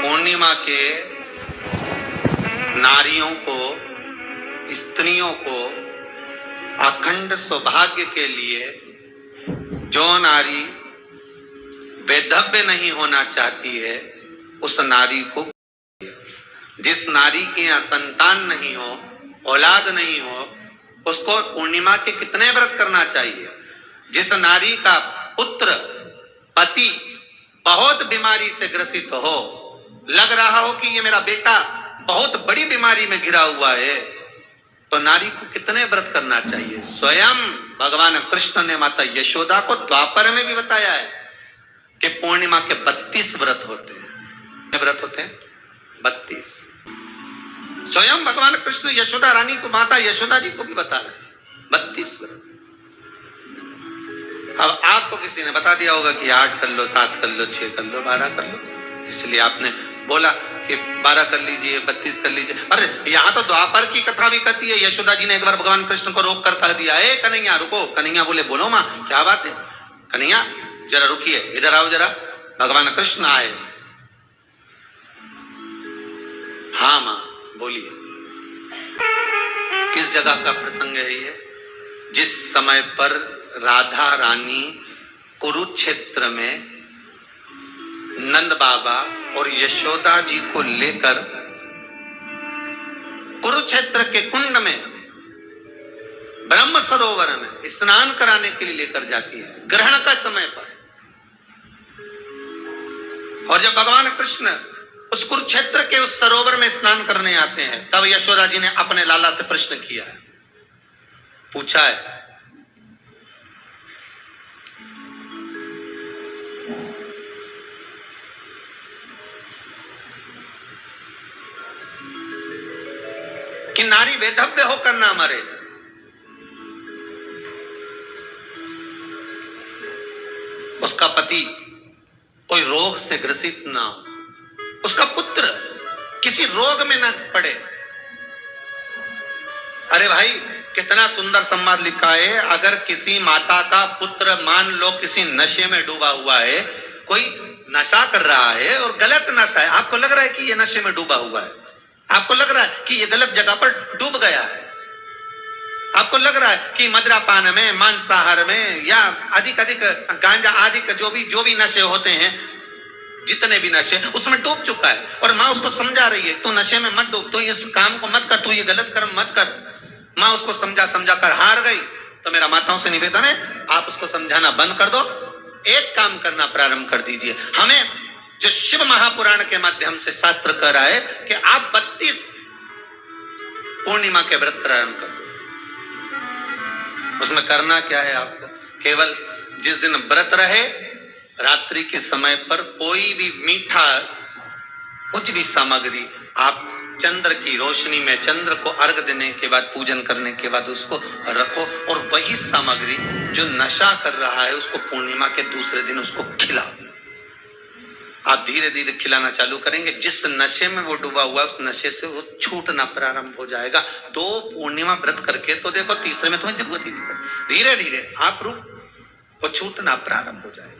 पूर्णिमा के नारियों को, स्त्रियों को अखंड सौभाग्य के लिए जो नारी वैधव्य नहीं होना चाहती है, उस नारी को, जिस नारी के यहाँ संतान नहीं हो, औलाद नहीं हो, उसको पूर्णिमा के कितने व्रत करना चाहिए। जिस नारी का पुत्र, पति बहुत बीमारी से ग्रसित हो, लग रहा हो कि ये मेरा बेटा बहुत बड़ी बीमारी में घिरा हुआ है, तो नारी को कितने व्रत करना चाहिए। स्वयं भगवान कृष्ण ने माता यशोदा को द्वापर में भी बताया है कि पूर्णिमा के 32 व्रत होते हैं। व्रत होते हैं 32। स्वयं भगवान कृष्ण यशोदा रानी को, माता यशोदा जी को भी बता रहे हैं 32 व्रत। अब आपको किसी ने बता दिया होगा कि 8 कर लो, 7 कर लो, 6 कर लो, 12 कर लो, इसलिए आपने बोला कि 12 कर लीजिए, 32 कर लीजिए। अरे यहाँ तो द्वापर की कथा भी कहती है। यशोदा जी ने एक बार भगवान कृष्ण को रोक कर कह दिया, ए कन्हैया रुको। कन्हैया बोले, बोलो माँ क्या बात है। कन्हैया जरा रुकिए, इधर आओ जरा। भगवान कृष्ण आए। हाँ माँ बोलिए। किस जगह का प्रसंग है ये। जिस समय पर राधा रानी कुरुक्षेत्र में नंद बाबा और यशोदा जी को लेकर कुरुक्षेत्र के कुंड में, ब्रह्म सरोवर में स्नान कराने के लिए लेकर जाती है, ग्रहण का समय पर। और जब भगवान कृष्ण उस कुरुक्षेत्र के उस सरोवर में स्नान करने आते हैं, तब यशोदा जी ने अपने लाला से प्रश्न किया है, पूछा है कि नारी वैधव्य होकर ना मरे। उसका पति कोई रोग से ग्रसित ना हो, उसका पुत्र किसी रोग में ना पड़े। अरे भाई कितना सुंदर संवाद लिखा है। अगर किसी माता का पुत्र मान लो किसी नशे में डूबा हुआ है, कोई नशा कर रहा है और गलत नशा है, आपको लग रहा है कि ये नशे में डूबा हुआ है, आपको लग रहा है कि ये गलत जगह पर डूब गया है, आपको लग रहा है कि मदिरापान में, मांसाहार में या अधिक गांजा आदि जो भी नशे होते हैं, जितने भी नशे, उसमें डूब चुका है। और माँ उसको समझा रही है, तू नशे में मत डूब, तू इस काम को मत कर, तू ये गलत कर्म मत कर। माँ उसको समझा कर हार गई। तो मेरा माताओं से निवेदन है, आप उसको समझाना बंद कर दो, एक काम करना प्रारंभ कर दीजिए। हमें जो शिव महापुराण के माध्यम से शास्त्र कह रहा है कि आप 32 पूर्णिमा के व्रत प्रारंभ कर दो। उसमें करना क्या है आपको, केवल जिस दिन व्रत रहे, रात्रि के समय पर कोई भी मीठा, कुछ भी सामग्री आप चंद्र की रोशनी में, चंद्र को अर्घ देने के बाद, पूजन करने के बाद उसको रखो, और वही सामग्री जो नशा कर रहा है उसको पूर्णिमा के दूसरे दिन उसको खिलाओ। आप धीरे धीरे खिलाना चालू करेंगे, जिस नशे में वो डूबा हुआ उस नशे से वो छूटना प्रारंभ हो जाएगा। 2 पूर्णिमा व्रत करके तो देखो, तीसरे में तुम्हें जरूरत ही नहीं पड़ेगी। धीरे धीरे आप वो छूटना प्रारंभ हो जाएगा।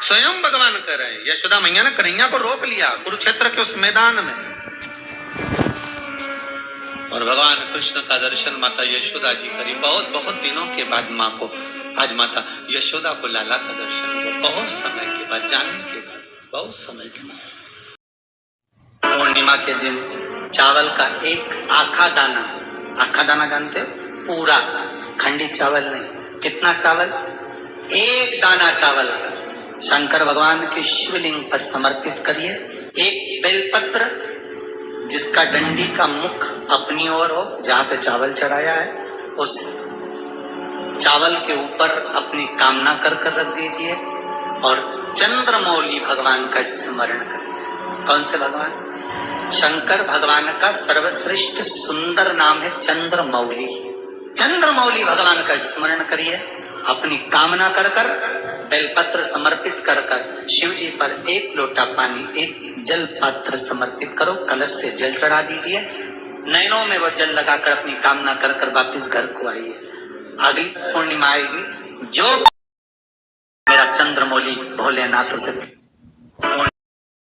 स्वयं भगवान कह रहे हैं, यशोदा मैया ने कन्हैया को रोक लिया कुरुक्षेत्र के उस मैदान में, और भगवान कृष्ण का दर्शन माता यशोदा जी करी। बहुत दिनों के बाद माँ को, आज माता यशोदा को लाला का दर्शन हुआ, बहुत समय के बाद, जाने के बाद, बहुत समय के बाद। पूर्णिमा के दिन चावल का एक आखा दाना जानते हो, पूरा खंडित चावल नहीं, कितना चावल, एक दाना चावल शंकर भगवान के शिवलिंग पर समर्पित करिए। एक बेलपत्र जिसका डंडी का मुख अपनी ओर हो, जहां से चावल चढ़ाया है, उस चावल के ऊपर अपनी कामना कर रख दीजिए, और चंद्रमौली भगवान का स्मरण करिए। कौन से भगवान? शंकर भगवान का सर्वश्रेष्ठ सुंदर नाम है चंद्रमौली। चंद्रमौली भगवान का स्मरण करिए, अपनी कामना कर बेलपत्र समर्पित कर शिव जी पर 1 लोटा पानी, 1 जल पात्र समर्पित करो, कलश से जल चढ़ा दीजिए, नैनों में वो जल लगाकर अपनी कामना कर वापिस घर को आइए। अगली पूर्णिमा आएगी, जो मेरा चंद्रमौली भोलेनाथ से